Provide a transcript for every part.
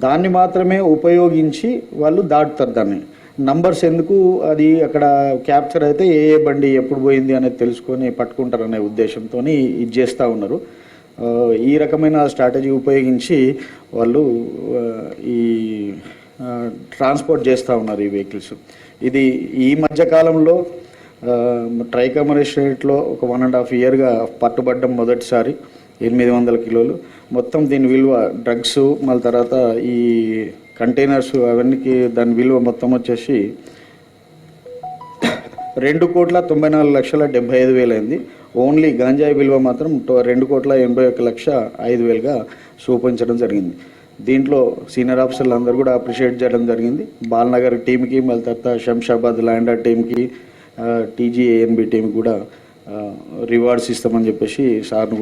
దాన్ని మాత్రమే ఉపయోగించి వాళ్ళు దాటుతారు. దాన్ని నంబర్స్ ఎందుకు, అది అక్కడ క్యాప్చర్ అయితే ఏ ఏ బండి ఎప్పుడు పోయింది అనేది తెలుసుకొని పట్టుకుంటారనే ఉద్దేశంతో ఇది చేస్తూ ఉన్నారు. ఈ రకమైన స్ట్రాటజీ ఉపయోగించి వాళ్ళు ఈ ట్రాన్స్పోర్ట్ చేస్తూ ఉన్నారు ఈ వెహికల్స్. ఇది ఈ మధ్యకాలంలో ట్రై కమర్షియేట్లో ఒక 1.5 ఇయర్గా పట్టుబడ్డం మొదటిసారి 800 కిలోలు. మొత్తం దీని విలువ డ్రగ్స్ మళ్ళీ తర్వాత ఈ కంటైనర్స్ అవన్నీ దాని విలువ మొత్తం వచ్చేసి 2,94,75,000 అయింది. ఓన్లీ గంజాయి విలువ మాత్రం 2,81,05,000గా చూపించడం జరిగింది. దీంట్లో సీనియర్ ఆఫీసర్లు అందరూ కూడా అప్రిషియేట్ చేయడం జరిగింది. బాల్నగర్ టీంకి మళ్ళీ తర్వాత శంషాబాద్ ల్యాండర్ టీంకి టీజీఏఎన్బి టీంకి కూడా రివార్డ్స్ ఇస్తామని చెప్పేసి సార్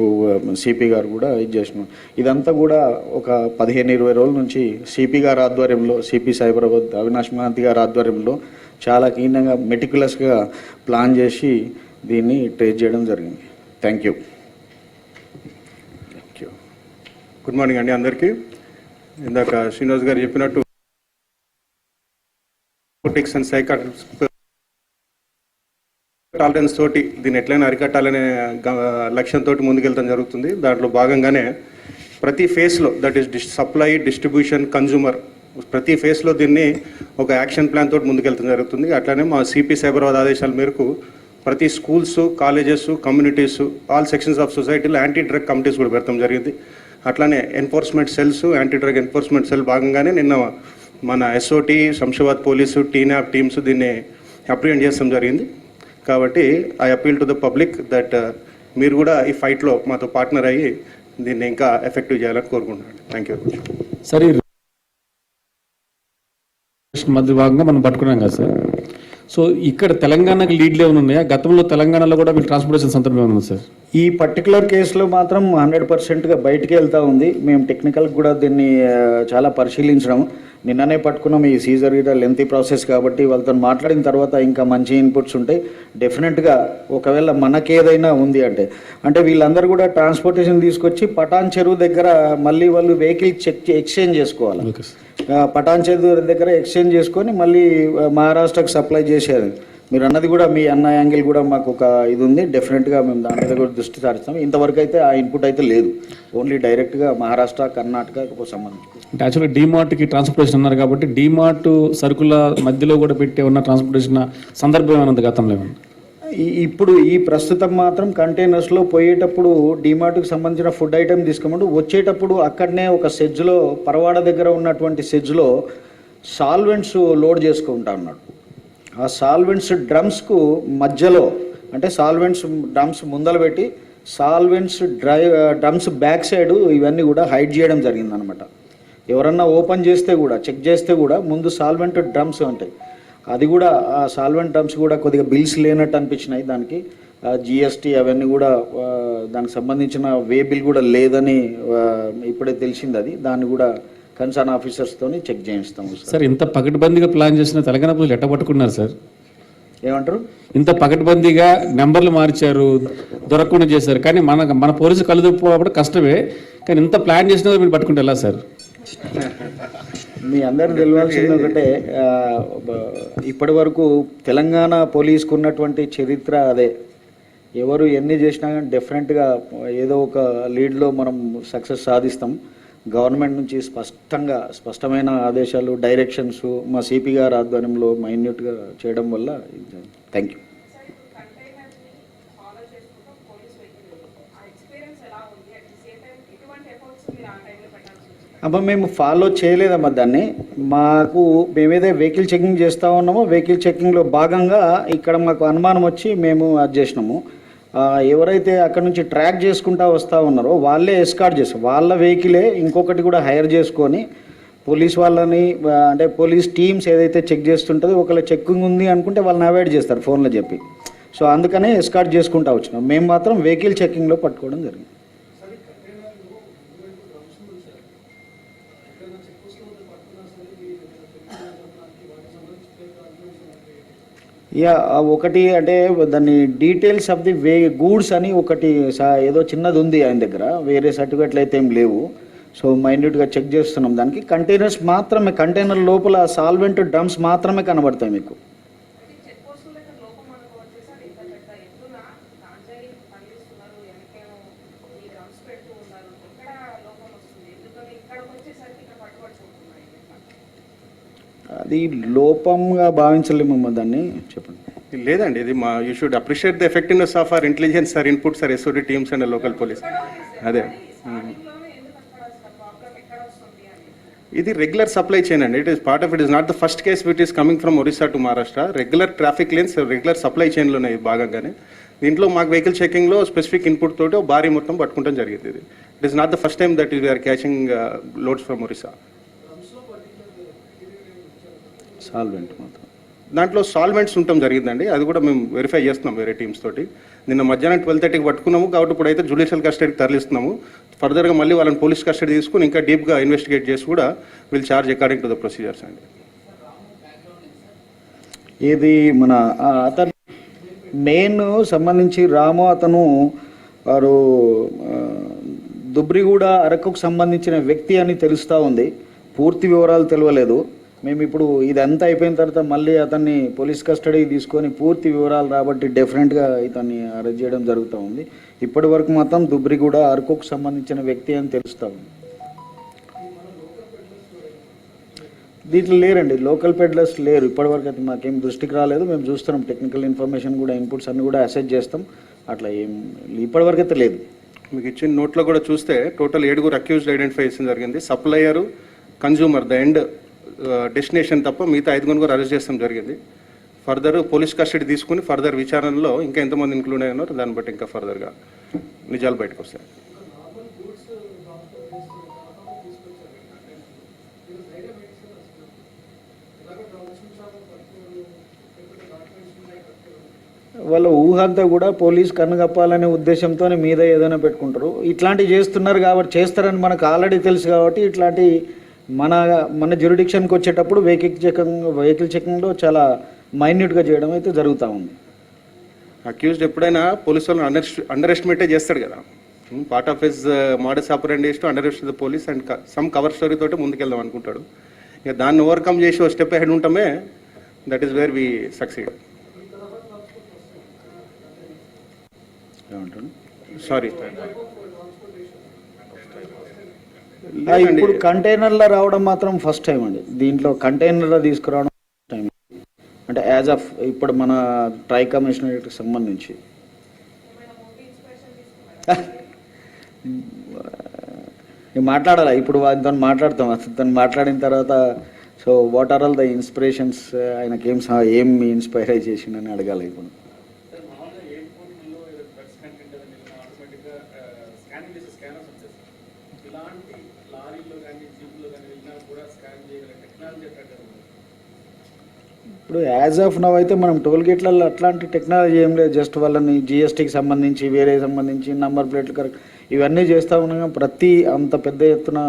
సిపి గారు కూడా ఇది చేసినాం. ఇదంతా కూడా ఒక 15-20 రోజుల నుంచి సిపి గారి ఆధ్వర్యంలో, సిపి సైబరాబాద్ అవినాష్ మహాంతి గారి ఆధ్వర్యంలో చాలా కీనంగా మెటిక్యులస్గా ప్లాన్ చేసి దీన్ని ట్రేస్ చేయడం జరిగింది. Thank you. గుడ్ మార్నింగ్ అండి అందరికీ. ఇందాక శ్రీనివాస్ గారు చెప్పినట్టు పొలిటిక్స్ అండ్ టాలరెన్స్ తోటి దీన్ని ఎట్లయినా అరికట్టాలనే లక్ష్యంతో ముందుకెళ్తాం జరుగుతుంది. దాంట్లో భాగంగానే ప్రతి ఫేస్లో, that is supply, distribution, consumer, ప్రతి ఫేస్లో దీన్ని ఒక యాక్షన్ ప్లాన్ తోటి ముందుకెళ్తాం జరుగుతుంది. అట్లానే మా సిపి సైబరాబాద్ ఆదేశాల మేరకు ప్రతి schools, colleges, communities, all sections of సొసైటీలో యాంటీ డ్రగ్ కమిటీస్ కూడా పెడతాం జరిగింది. అట్లానే enforcement cells, anti drug enforcement cell భాగంగానే నిన్న మన ఎస్ఓటి, శంషాబాద్ పోలీసు, టీనాప్ టీమ్స్ దీన్ని అప్రిహెండ్ చేస్తాం జరిగింది. కాబట్టి I appeal to the public that మీరు కూడా ఈ ఫైట్లో మాతో పార్ట్నర్ అయ్యి దీన్ని ఇంకా ఎఫెక్టివ్ చేయాలని కోరుకుంటున్నాను. Thank you very much. Sir, మధ్య భాగంగా మనం పట్టుకున్నాం కదా సార్. సో ఇక్కడ తెలంగాణకి లీడ్లు ఏమైనా ఉన్నాయా? గతంలో తెలంగాణలో కూడా మీరు ట్రాన్స్పోర్టేషన్ సందర్భం ఏమైనా ఉంది సార్? ఈ పర్టికులర్ కేసులో మాత్రం 100%గా బయటికి వెళ్తూ ఉంది. మేము టెక్నికల్గా కూడా దీన్ని చాలా పరిశీలించడం, నిన్ననే పట్టుకున్నాం. ఈ సీజర్ కూడా లెంతీ ప్రాసెస్ కాబట్టి వాళ్ళతో మాట్లాడిన తర్వాత ఇంకా మంచి ఇన్పుట్స్ ఉంటాయి. డెఫినెట్గా ఒకవేళ మనకేదైనా ఉంది అంటే వీళ్ళందరూ కూడా ట్రాన్స్పోర్టేషన్ తీసుకొచ్చి పటాన్ చెరువు దగ్గర మళ్ళీ వాళ్ళు వెహికల్ ఎక్స్చేంజ్ చేసుకోవాలి. పటాన్ చెరువు దగ్గర ఎక్స్చేంజ్ చేసుకొని మళ్ళీ మహారాష్ట్రకు సప్లై చేసేది. మీరు అన్నది కూడా, మీ అన్న యాంగిల్ కూడా మాకు ఒక ఇది ఉంది. డెఫినెట్గా మేము దాని మీద కూడా దృష్టి సారిస్తాం. ఇంతవరకు అయితే ఆ ఇన్పుట్ అయితే లేదు. ఓన్లీ డైరెక్ట్గా మహారాష్ట్ర, కర్ణాటకకు సంబంధించి. అంటే యాక్చువల్గా డీమార్ట్కి ట్రాన్స్పోర్టేషన్ అన్నారు కాబట్టి డీమార్ట్ సరుకుల మధ్యలో కూడా పెట్టే ఉన్న ట్రాన్స్పోర్టేషన్ సందర్భం ఏమన్నా గతంలో ఏమన్నా? ఇప్పుడు ఈ ప్రస్తుతం మాత్రం కంటైనర్స్లో పోయేటప్పుడు డీమార్ట్కి సంబంధించిన ఫుడ్ ఐటమ్ తీసుకోమంటూ వచ్చేటప్పుడు అక్కడనే ఒక సెజ్లో, పరవాడ దగ్గర ఉన్నటువంటి సెజ్లో సాల్వెంట్స్ లోడ్ చేసుకుంటా ఉన్నాడు. ఆ సాల్వెంట్స్ డ్రమ్స్కు మధ్యలో, అంటే సాల్వెంట్స్ డ్రమ్స్ ముందలు పెట్టి సాల్వెంట్స్ డ్రమ్స్ బ్యాక్ సైడ్ ఇవన్నీ కూడా హైడ్ చేయడం జరిగిందనమాట. ఎవరన్నా ఓపెన్ చేస్తే కూడా, చెక్ చేస్తే కూడా ముందు సాల్వెంట్ డ్రమ్స్ ఉంటాయి. అది కూడా ఆ సాల్వెంట్ డ్రమ్స్ కూడా కొద్దిగా బిల్స్ లేనట్టు అనిపించినాయి. దానికి జిఎస్టీ అవన్నీ కూడా దానికి సంబంధించిన వే బిల్ కూడా లేదని ఇప్పుడే తెలిసింది. అది దాన్ని కూడా కన్సర్న్ ఆఫీసర్స్తో చెక్ చేయిస్తాము సార్. ఇంత పకడ్బందీగా ప్లాన్ చేసిన తెలంగాణ పోలీసులు ఎట్ట పట్టుకున్నారు సార్? ఏమంటారు? ఇంత పకడ్బందీగా నెంబర్లు మార్చారు, దొరకకుండా చేశారు. కానీ మన పోలీసు కళ్ళు తప్పుకోవడం కష్టమే, కానీ ఇంత ప్లాన్ చేసినా మీరు పట్టుకుంటే ఎలా సార్? మీ అందరూ తెలియాల్సింది ఒకటే, ఇప్పటి వరకు తెలంగాణ పోలీసుకు ఉన్నటువంటి చరిత్ర అదే. ఎవరు ఎన్ని చేసినా కానీ డెఫినెట్గా ఏదో ఒక లీడ్లో మనం సక్సెస్ సాధిస్తాం. గవర్నమెంట్ నుంచి స్పష్టమైన ఆదేశాలు, డైరెక్షన్స్ మా సిపి గారి ఆధ్వర్యంలో మైన్యూట్గా చేయడం వల్ల. Thank you. అమ్మ మేము ఫాలో చేయలేదమ్మా దాన్ని. మేమేదో వెహికల్ చెకింగ్ చేస్తూ ఉన్నామో, వెహికల్ చెకింగ్లో భాగంగా ఇక్కడ మాకు అనుమానం వచ్చి మేము అది చేసినాము. ఎవరైతే అక్కడ నుంచి ట్రాక్ చేసుకుంటూ వస్తూ ఉన్నారో వాళ్ళే ఎస్కార్ట్ చేస్తారు. వాళ్ళ వెహికలే ఇంకొకటి కూడా హైర్ చేసుకొని పోలీస్ వాళ్ళని, అంటే పోలీస్ టీమ్స్ ఏదైతే చెక్ చేస్తుంటుందో ఒకవేళ చెక్కింగ్ ఉంది అనుకుంటే వాళ్ళని అవాయిడ్ చేస్తారు ఫోన్లో చెప్పి. సో అందుకనే ఎస్కార్ట్ చేసుకుంటూ వచ్చినాం. మేము మాత్రం వెహికల్ చెకింగ్లో పట్టుకోవడం జరిగింది. ఒకటి అంటే దాన్ని డీటెయిల్స్ ఆఫ్ ది గూడ్స్ అని ఒకటి ఏదో చిన్నది ఉంది ఆయన దగ్గర, వేరే సర్టిఫికెట్లు అయితే ఏం లేవు. సో మైన్యూట్గా చెక్ చేస్తున్నాం దానికి. కంటైనర్స్ మాత్రమే, కంటైనర్ లోపల సాల్వెంట్ డ్రమ్స్ మాత్రమే కనబడతాయి మీకు. అది లోపంగా భావించలేము దాన్ని, చెప్పండి. లేదండి, ఇది మా you should appreciate the effectiveness of our intelligence sir input sir SOD teams and local police. అదే ఇది రెగ్యులర్ సప్లై చైన్ అండి. It is part of, it is not the first case it is coming from Orissa to Maharashtra. Regular traffic lanes, regular supply చైన్లో ఉన్నాయి భాగంగానే. దీంట్లో మాకు vehicle చెకింగ్లో specific input తోటి భారీ మొత్తం పట్టుకుంటాం జరిగింది. ఇది it is not the first time that we're catching loads from Orissa. Solvent మాత్రం దాంట్లో సాల్వెంట్స్ ఉండటం జరిగిందండి. అది కూడా మేము వెరిఫై చేస్తున్నాం వేరే టీమ్స్ తోటి. నిన్న మధ్యాహ్నం 12:30కి పట్టుకున్నాము కాబట్టి ఇప్పుడైతే జ్యుడిషియల్ కస్టడీకి తరలిస్తున్నాము. ఫర్దర్గా మళ్ళీ వాళ్ళని పోలీస్ కస్టడీ తీసుకుని ఇంకా డీప్గా ఇన్వెస్టిగేట్ చేసి కూడా will charge according to the procedures అండి. ఇది మన అతను మెయిన్ సంబంధించి రాము, అతను వారు దుబ్రిగూడ అరకుకు సంబంధించిన వ్యక్తి అని తెలుస్తూ ఉంది. పూర్తి వివరాలు తెలియలేదు. మేము ఇప్పుడు ఇదంతా అయిపోయిన తర్వాత మళ్ళీ అతన్ని పోలీస్ కస్టడీకి తీసుకొని పూర్తి వివరాలు రాబట్టి డెఫినెట్గా ఇతన్ని అరెస్ట్ చేయడం జరుగుతూ ఉంది. ఇప్పటి వరకు మాత్రం దుబ్రిగూడ అరకుకు సంబంధించిన వ్యక్తి అని తెలుస్తూ ఉంది. దీంట్లో లేరండి, లోకల్ పెడ్లర్స్ లేరు ఇప్పటివరకు. అయితే మాకేం దృష్టికి రాలేదు. మేము చూస్తున్నాం, టెక్నికల్ ఇన్ఫర్మేషన్ కూడా, ఇన్పుట్స్ అన్ని కూడా అసెస్ చేస్తాం. అట్లా ఏం ఇప్పటివరకు అయితే లేదు. మీకు ఇచ్చిన నోట్లో కూడా చూస్తే టోటల్ 7 అక్యూజ్డ్ ఐడెంటిఫై చేసిన జరిగింది. Supplier, consumer, the end destination తప్ప మిగతా 5 కూడా అరెస్ట్ చేస్తాం జరిగింది. ఫర్దర్ పోలీస్ కస్టడీ తీసుకుని ఫర్దర్ విచారణలో ఇంకా ఎంతమంది ఇంక్లూడ్ అయ్యారో దాన్ని బట్టి ఇంకా ఫర్దర్గా నిజాలు బయటకు వస్తాయి. వాళ్ళ ఊహ అంతా కూడా పోలీస్ కన్నుగప్పాలనే ఉద్దేశంతో మీద ఏదైనా పెట్టుకుంటారు. ఇట్లాంటివి చేస్తున్నారు కాబట్టి, చేస్తారని మనకు ఆల్రెడీ తెలుసు కాబట్టి ఇట్లాంటి మన జ్యూరిడిక్షన్కి వచ్చేటప్పుడు వెహికల్ చెకింగ్లో చాలా మైన్యూట్గా చేయడం అయితే జరుగుతూ ఉంది. అక్యూజ్డ్ ఎప్పుడైనా పోలీసు వాళ్ళని అండర్ ఎస్టిమేటే చేస్తాడు కదా. Part of his modus operandi is to underestimate the police and some cover story తోటి ముందుకెళ్దాం అనుకుంటాడు. ఇక దాన్ని ఓవర్కమ్ చేసి ఒక స్టెప్ హెడ్ ఉంటామే, that is where we succeed. Sorry, ఇప్పుడు కంటైనర్లో రావడం మాత్రం ఫస్ట్ టైం అండి. దీంట్లో కంటైనర్లో తీసుకురావడం ఫస్ట్ టైం. అంటే యాజ్ ఆఫ్ ఇప్పుడు మన ట్రై కమిషనరేట్కి సంబంధించి మాట్లాడాలా. ఇప్పుడు దాన్ని మాట్లాడతాం. దాన్ని మాట్లాడిన తర్వాత so what are all the inspirations, ఆయనకి ఏం ఇన్స్పైర్ చేసిండని అడగాలి. ఇప్పుడు ఇప్పుడు యాజ్ ఆఫ్ నవ్ అయితే మనం టోల్ గేట్లలో అట్లాంటి టెక్నాలజీ ఏం లేదు. జస్ట్ వాళ్ళని జిఎస్టీకి సంబంధించి, వేరే సంబంధించి నంబర్ ప్లేట్లు కరెక్ట్ ఇవన్నీ చేస్తూ ఉన్నాం. ప్రతి అంత పెద్ద ఎత్తున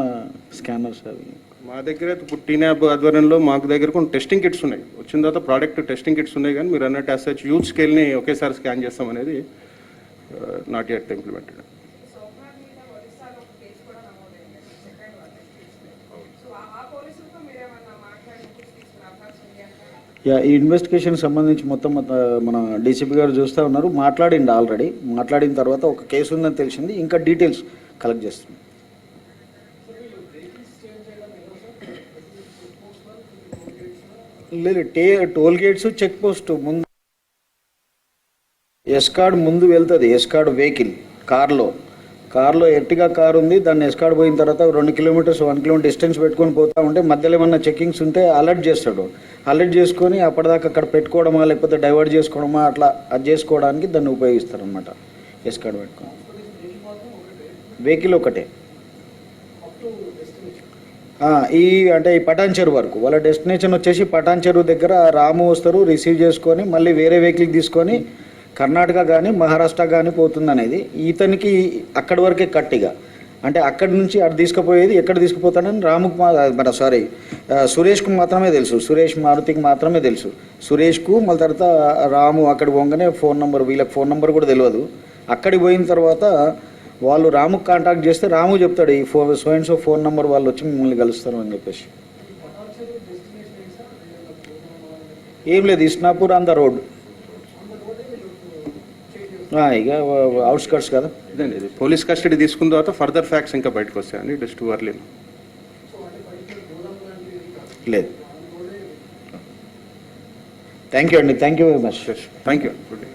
స్కానర్స్ అవి మా దగ్గర ఇప్పుడు టీనాబ్ ఆధ్వర్యంలో మాకు దగ్గర కొన్ని టెస్టింగ్ కిట్స్ ఉన్నాయి. వచ్చిన తర్వాత ప్రోడక్ట్ టెస్టింగ్ కిట్స్ ఉన్నాయి, కానీ మీరు అన్నట్టు యాజ్ సచ్ యూత్ స్కేల్ని ఒకేసారి స్కాన్ చేస్తాం అనేది నాట్ యెట్ ఇంప్లిమెంటెడ్. ఈ ఇన్వెస్టిగేషన్ సంబంధించి మొత్తం మన డీసీపీ గారు చూస్తూ ఉన్నారు. మాట్లాడింది ఆల్రెడీ. మాట్లాడిన తర్వాత ఒక కేసు ఉందని తెలిసింది. ఇంకా డీటెయిల్స్ కలెక్ట్ చేస్తుంది. లేదు, టోల్ గేట్స్, చెక్ పోస్ట్ ముందు ఎస్కార్డ్ ముందు వెళ్తుంది. ఎస్కార్డ్ వెహికల్ కార్లో ఎర్టిగా కార్ ఉంది. దాన్ని ఎస్కార్డ్ పోయిన తర్వాత 2 కిలోమీటర్స్ 1 కిలోమీటర్ డిస్టెన్స్ పెట్టుకొని పోతా ఉంటే మధ్యలో ఏమన్నా చెకింగ్స్ ఉంటే అలర్ట్ చేస్తాడు. అలర్ట్ చేసుకొని అప్పటిదాకా అక్కడ పెట్టుకోవడమా లేకపోతే డైవర్ట్ చేసుకోవడమా అట్లా అది చేసుకోవడానికి దాన్ని ఉపయోగిస్తారు అనమాట. ఎస్కార్డ్ పెట్టుకొని వెహికల్ ఒకటే. అంటే ఈ పటాన్ చెరువు వరకు వాళ్ళ డెస్టినేషన్ వచ్చేసి పటాన్ చెరువు దగ్గర రాము వస్తారు, రిసీవ్ చేసుకొని మళ్ళీ వేరే వెహికల్ తీసుకొని కర్ణాటక కానీ మహారాష్ట్ర కానీ పోతుంది అనేది ఇతనికి అక్కడి వరకే కట్టిగా. అంటే అక్కడి నుంచి అటు తీసుకుపోయేది ఎక్కడ తీసుకుపోతాడని సురేష్కు మాత్రమే తెలుసు. సురేష్ మారుతికి మాత్రమే తెలుసు. సురేష్కు మళ్ళీ తర్వాత రాము అక్కడికి పోగానే ఫోన్ నెంబర్, వీళ్ళకి ఫోన్ నెంబర్ కూడా తెలియదు. అక్కడికి పోయిన తర్వాత వాళ్ళు రాముకు కాంటాక్ట్ చేస్తే రాము చెప్తాడు ఈ సో ఫోన్ నెంబర్ వాళ్ళు వచ్చి మిమ్మల్ని కలుస్తారు అని చెప్పేసి. ఏం లేదు, ఇస్నాపూర్ ఆన్ ద రోడ్, ఇక అవుట్స్కట్స్ కదా. ఇదండి, ఇది పోలీస్ కస్టడీ తీసుకున్న తర్వాత ఫర్దర్ ఫ్యాక్ట్స్ ఇంకా బయటకు వస్తాయండి. It is too early. లేదు. థ్యాంక్ యూ అండి, thank you very much. Thank you. Good day.